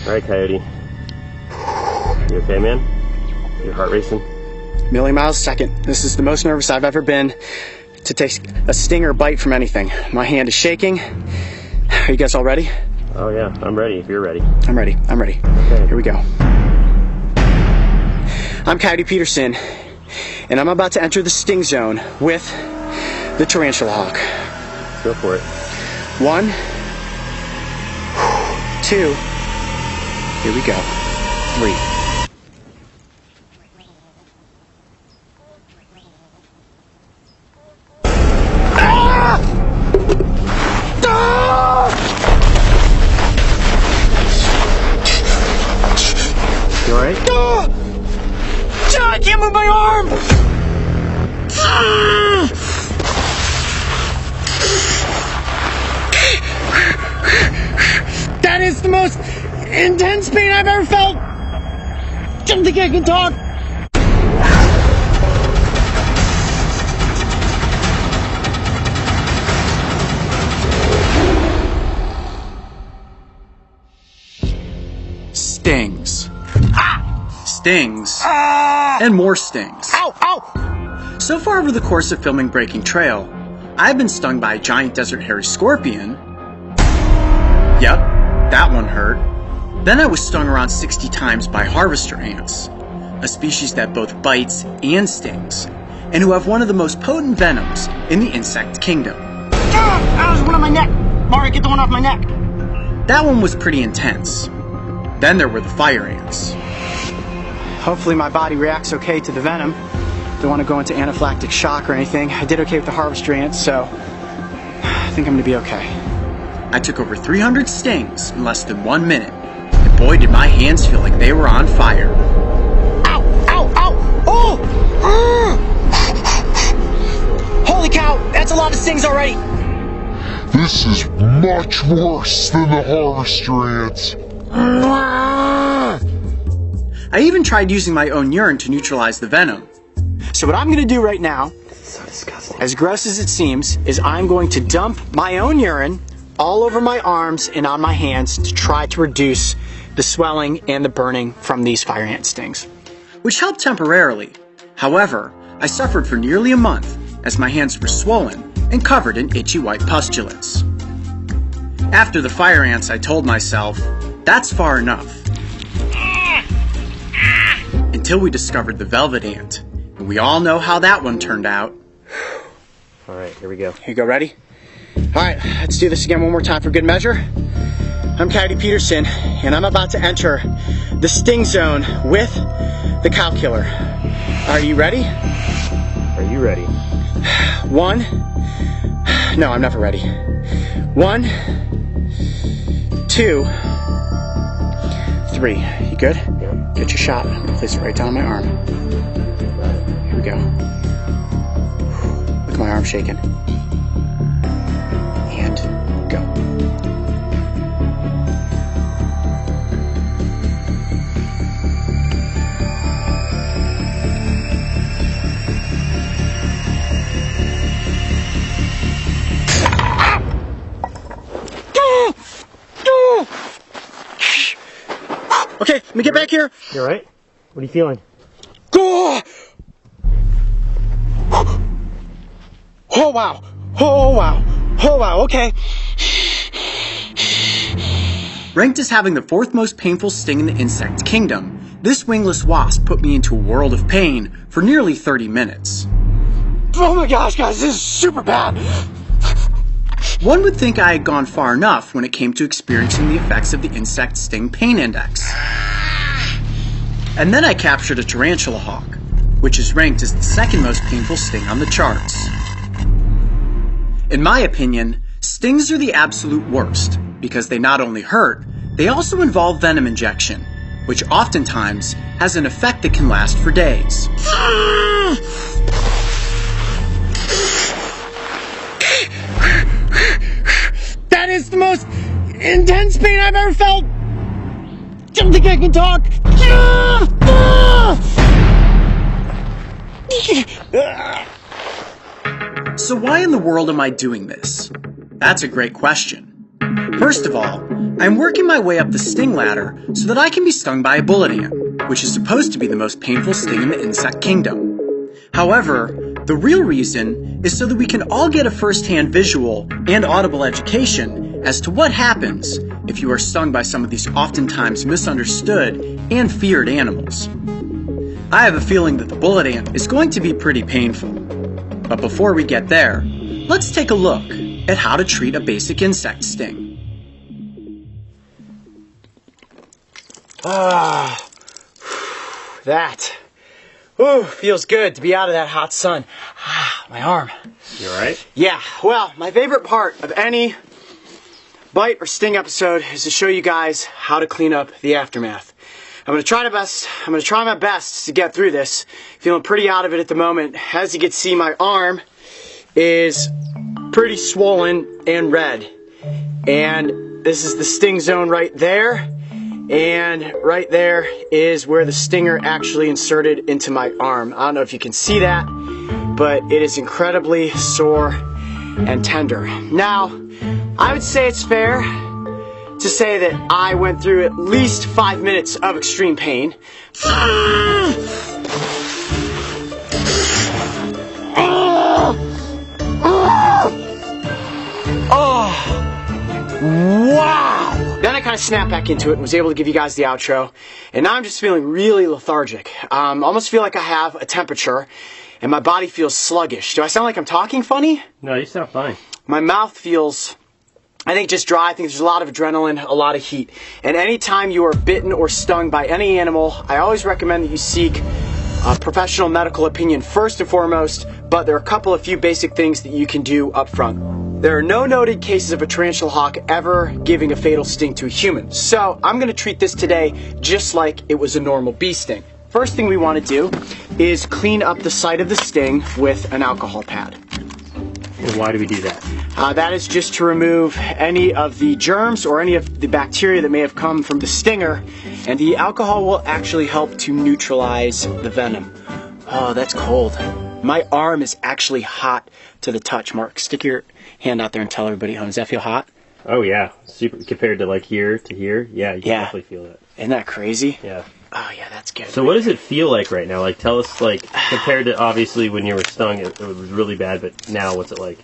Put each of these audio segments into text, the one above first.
Alright, Coyote. You okay, man? Your heart racing? Million miles a second. This is the most nervous I've ever been to take a sting or bite from anything. My hand is shaking. Are you guys all ready? Oh yeah, I'm ready if you're ready. I'm ready. Okay. Here we go. I'm Coyote Peterson, and I'm about to enter the sting zone with the tarantula hawk. Go for it. 1, 2, here we go. 3. You alright? I can't move my arm! That is the most intense pain I've ever felt! I don't think I can talk! Stings. Stings. And more stings. Ow! Ow! So far over the course of filming Breaking Trail, I've been stung by a giant desert hairy scorpion. Yep, that one hurt. Then I was stung around 60 times by harvester ants, a species that both bites and stings, and who have one of the most potent venoms in the insect kingdom. There's one on my neck! Mario, get the one off my neck! That one was pretty intense. Then there were the fire ants. Hopefully my body reacts okay to the venom. Don't want to go into anaphylactic shock or anything. I did okay with the harvester ants, so I think I'm going to be okay. I took over 300 stings in less than 1 minute, and boy did my hands feel like they were on fire. Ow! Ow! Ow! Oh! Holy cow! That's a lot of stings already! This is much worse than the harvester ants. I even tried using my own urine to neutralize the venom. So what I'm going to do right now, So disgusting. as gross as it seems, is I'm going to dump my own urine all over my arms and on my hands to try to reduce the swelling and the burning from these fire ant stings. Which helped temporarily. However, I suffered for nearly a month as my hands were swollen and covered in itchy white pustulates. After the fire ants, I told myself, that's far enough. Until we discovered the velvet ant, and we all know how that one turned out. Alright, here we go. Here you go, ready? Alright, let's do this again one more time for good measure. I'm Coyote Peterson, and I'm about to enter the sting zone with the cow killer. Are you ready? Are you ready? 1. No, I'm never ready. 1, 2, 3. You good? Yeah. Get your shot. I'm gonna place it right down on my arm. Here we go. Look at my arm shaking. And go. Okay, let me get back here. You alright? What are you feeling? Go! Oh wow! Oh wow! Oh wow! Okay. Ranked as having the 4th most painful sting in the insect kingdom, this wingless wasp put me into a world of pain for nearly 30 minutes. Oh my gosh, guys, this is super bad. One would think I had gone far enough when it came to experiencing the effects of the insect sting pain index. And then I captured a tarantula hawk, which is ranked as the 2nd most painful sting on the charts. In my opinion, stings are the absolute worst because they not only hurt, they also involve venom injection, which oftentimes has an effect that can last for days. That is the most intense pain I've ever felt. I don't think I can talk. So why in the world am I doing this? That's a great question. First of all, I'm working my way up the sting ladder so that I can be stung by a bullet ant, which is supposed to be the most painful sting in the insect kingdom. However, the real reason is so that we can all get a first-hand visual and audible education as to what happens if you are stung by some of these oftentimes misunderstood and feared animals. I have a feeling that the bullet ant is going to be pretty painful. But before we get there, let's take a look at how to treat a basic insect sting. That feels good to be out of that hot sun. My arm. You alright? Yeah, well, my favorite part of any bite or sting episode is to show you guys how to clean up the aftermath. I'm gonna try my best to get through this. Feeling pretty out of it at the moment. As you can see, my arm is pretty swollen and red. And this is the sting zone right there. And right there is where the stinger actually inserted into my arm. I don't know if you can see that, but it is incredibly sore and tender. Now, I would say it's fair to say that I went through at least 5 minutes of extreme pain. Wow! Then I kind of snapped back into it and was able to give you guys the outro. And now I'm just feeling really lethargic. Almost feel like I have a temperature and my body feels sluggish. Do I sound like I'm talking funny? No, you sound fine. My mouth feels, I think, just dry. I think there's a lot of adrenaline, a lot of heat. And anytime you are bitten or stung by any animal, I always recommend that you seek professional medical opinion first and foremost, but there are a few basic things that you can do up front. There are no noted cases of a tarantula hawk ever giving a fatal sting to a human. So I'm going to treat this today just like it was a normal bee sting. First thing we want to do is clean up the site of the sting with an alcohol pad. And why do we do that? That is just to remove any of the germs or any of the bacteria that may have come from the stinger, and the alcohol will actually help to neutralize the venom. Oh, that's cold. My arm is actually hot to the touch. Mark, stick your hand out there and tell everybody, does that feel hot? Oh yeah, super compared to like here to here. Yeah, you can definitely feel it. Isn't that crazy? Yeah. Oh yeah, that's good. So what does it feel like right now? Like, tell us, like, compared to obviously when you were stung, it was really bad, but now what's it like?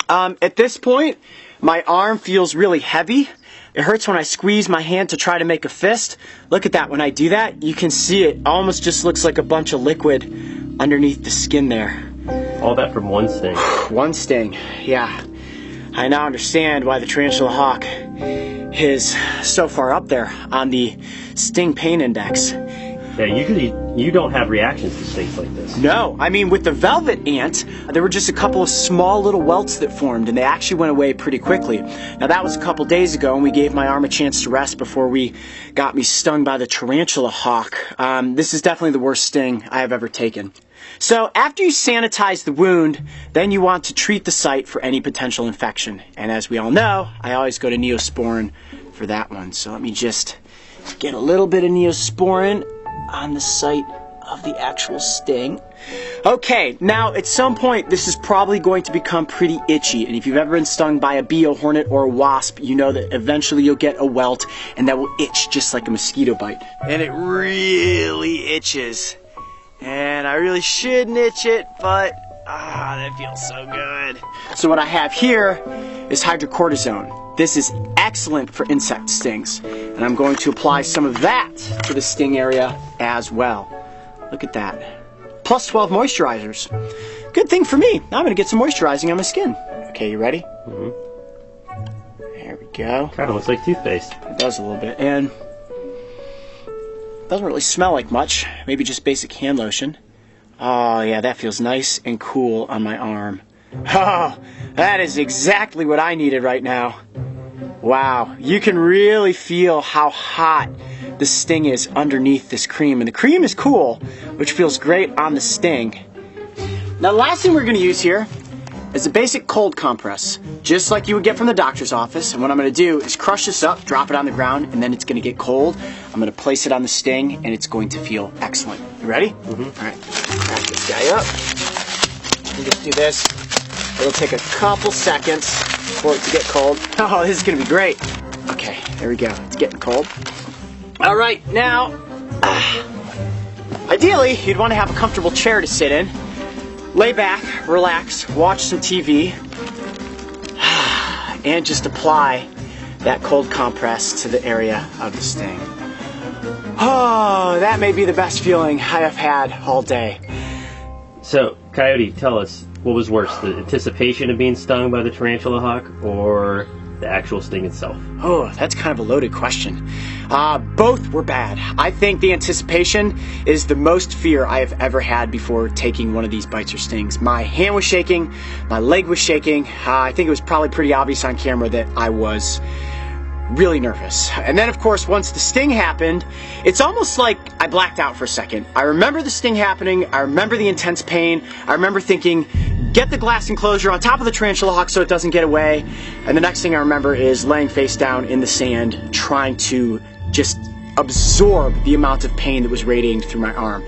At this point, my arm feels really heavy. It hurts when I squeeze my hand to try to make a fist. Look at that. When I do that, you can see it almost just looks like a bunch of liquid underneath the skin there. All that from one sting. One sting, yeah. I now understand why the tarantula hawk is so far up there on the sting pain index. Yeah, usually you don't have reactions to stings like this. No, I mean, with the velvet ant, there were just a couple of small little welts that formed, and they actually went away pretty quickly. Now, that was a couple days ago, and we gave my arm a chance to rest before we got me stung by the tarantula hawk. This is definitely the worst sting I have ever taken. So, after you sanitize the wound, then you want to treat the site for any potential infection. And as we all know, I always go to Neosporin for that one. So let me just get a little bit of Neosporin on the site of the actual sting. Okay, now at some point this is probably going to become pretty itchy, and if you've ever been stung by a bee, a hornet, or a wasp, you know that eventually you'll get a welt and that will itch just like a mosquito bite. And it really itches. And I really shouldn't itch it, but that feels so good. So what I have here is hydrocortisone. This is excellent for insect stings, and I'm going to apply some of that to the sting area as well. Look at that. Plus 12 moisturizers. Good thing for me. Now I'm going to get some moisturizing on my skin. Okay, you ready? Mm-hmm. There we go. Kind of looks like toothpaste. It does a little bit, and doesn't really smell like much. Maybe just basic hand lotion. Oh yeah, that feels nice and cool on my arm. Oh, that is exactly what I needed right now. Wow, you can really feel how hot the sting is underneath this cream. And the cream is cool, which feels great on the sting. Now the last thing we're going to use here is a basic cold compress, just like you would get from the doctor's office. And what I'm going to do is crush this up, drop it on the ground, and then it's going to get cold. I'm going to place it on the sting, and it's going to feel excellent. You ready? Mm-hmm. All right, crack this guy up. You just do this. It'll take a couple seconds for it to get cold. Oh, this is going to be great. Okay, there we go. It's getting cold. All right, now, ideally, you'd want to have a comfortable chair to sit in. Lay back, relax, watch some TV, and just apply that cold compress to the area of the sting. Oh, that may be the best feeling I have had all day. So, Coyote, tell us, what was worse, the anticipation of being stung by the tarantula hawk, or the actual sting itself? Oh, that's kind of a loaded question. Both were bad. I think the anticipation is the most fear I have ever had before taking one of these bites or stings. My hand was shaking, my leg was shaking. I think it was probably pretty obvious on camera that I was really nervous. And then, of course, once the sting happened, it's almost like I blacked out for a second. I remember the sting happening, I remember the intense pain, I remember thinking, get the glass enclosure on top of the tarantula hawk so it doesn't get away, and the next thing I remember is laying face down in the sand, trying to just absorb the amount of pain that was radiating through my arm.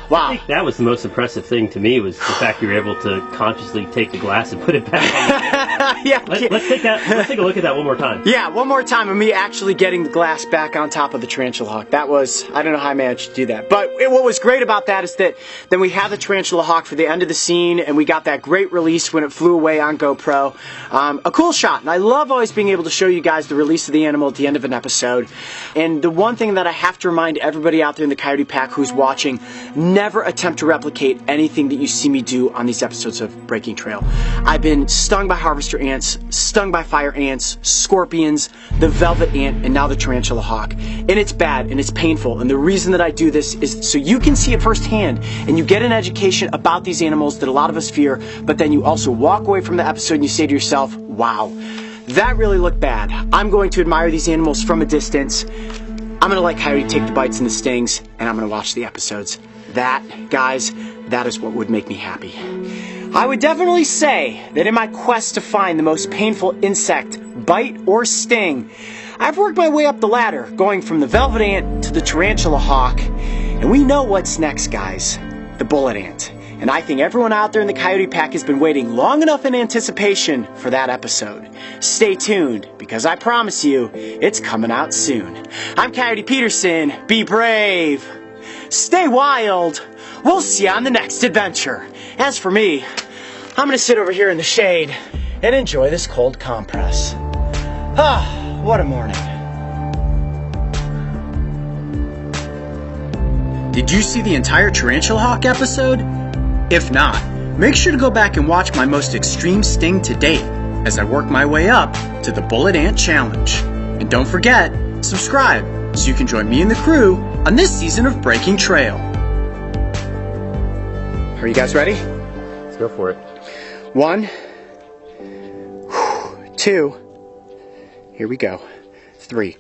Wow. I think that was the most impressive thing to me, was the fact you were able to consciously take the glass and put it back on. Yeah. Let's take a look at that one more time. Yeah, one more time of me actually getting the glass back on top of the tarantula hawk. That was, I don't know how I managed to do that. But what was great about that is that then we had the tarantula hawk for the end of the scene, and we got that great release when it flew away on GoPro. A cool shot, and I love always being able to show you guys the release of the animal at the end of an episode. And the one thing that I have to remind everybody out there in the Coyote Pack who's watching, never attempt to replicate anything that you see me do on these episodes of Breaking Trail. I've been stung by harvester ants, stung by fire ants, scorpions, the velvet ant, and now the tarantula hawk. And it's bad and it's painful. And the reason that I do this is so you can see it firsthand and you get an education about these animals that a lot of us fear, but then you also walk away from the episode and you say to yourself, wow, that really looked bad. I'm going to admire these animals from a distance. I'm going to let Coyote take the bites and the stings, and I'm going to watch the episodes. That, guys, that is what would make me happy. I would definitely say that in my quest to find the most painful insect, bite or sting, I've worked my way up the ladder, going from the velvet ant to the tarantula hawk, and we know what's next, guys, the bullet ant. And I think everyone out there in the Coyote Pack has been waiting long enough in anticipation for that episode. Stay tuned, because I promise you, it's coming out soon. I'm Coyote Peterson. Be brave. Stay wild. We'll see you on the next adventure. As for me, I'm going to sit over here in the shade and enjoy this cold compress. Ah, what a morning. Did you see the entire tarantula hawk episode? If not, make sure to go back and watch my most extreme sting to date as I work my way up to the Bullet Ant Challenge. And don't forget, subscribe so you can join me and the crew on this season of Breaking Trail. Are you guys ready? Let's go for it. 1, 2, here we go, 3.